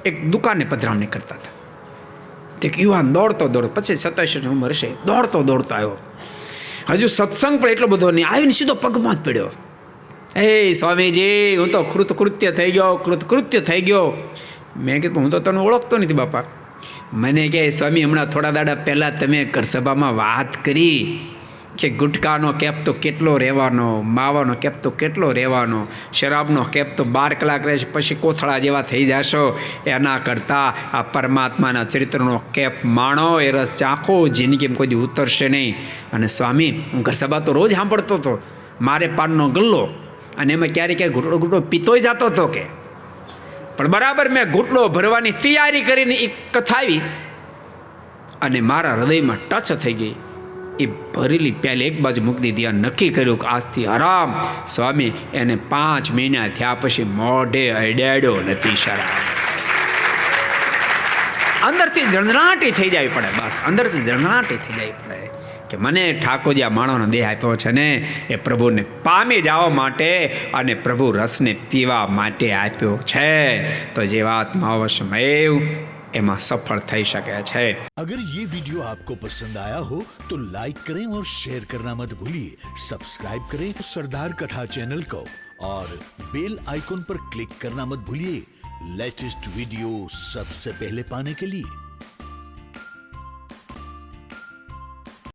એક દુકાને પધરામણી કરતા હતા. તે એક યુવાન દોડતો પછી 27 ની ઉંમર હશે, દોડતો આવ્યો. હજુ સત્સંગ પણ એટલો બધો નહીં, આવીને સીધો પગમાં જ પડ્યો. એ સ્વામીજી, હું તો કૃત્ય થઈ ગયો. મેં કીધું, હું તો તને ઓળખતો નથી બાપા. મને કહે, સ્વામી, હમણાં થોડા દાડા પહેલાં તમે ઘરસભામાં વાત કરી કે ગુટકાનો કેપ તો કેટલો રહેવાનો, માવાનો કેપ તો કેટલો રહેવાનો, શરાબનો કેપ તો 12 કલાક રહેશે, પછી કોથળા જેવા થઈ જશો. એના કરતાં આ પરમાત્માના ચરિત્રનો કેપ માણો, એ રસ ચાખો, જિંદગીમાં કોઈ દી ઉતરશે નહીં. અને સ્વામી, હું ઘરસભા તો રોજ સાંભળતો હતો, મારે પાનનો ગલ્લો, અને એમાં ક્યારેક ઘૂંટડો પીતોય જતો હતો કે. પણ બરાબર મેં ઘૂંટડો ભરવાની તૈયારી કરીને એક કથા આવી અને મારા હૃદયમાં ટચ થઈ ગઈ. એ ભરેલી પહેલે એક બાજુ મૂકી દીધી અને નક્કી કર્યું કે આજથી આરામ. સ્વામી, એને 5 મહિના થયા પછી મોઢે અડાડ્યો નથી શરાબ. અંદરથી જણનાટી થઈ જવી પડે, બસ અંદરથી જણનાટી થઈ જવી પડે કે મને ઠાકોરજી આ માણસનો દેહ આપ્યો છે ને, એ પ્રભુને પામી જવા માટે અને પ્રભુ રસને પીવા માટે આપ્યો છે. તો જીવાત્મા અવશ્યમેવ એમાં સફળ થઈ શકે છે. अगर ये वीडियो आपको पसंद आया हो तो लाइक करें और शेयर करना मत भूलिए. सब्सक्राइब करें सरदार कथा चैनल को और बेल आइकॉन पर क्लिक करना मत भूलिए लेटेस्ट वीडियो सबसे पहले पाने के लिए.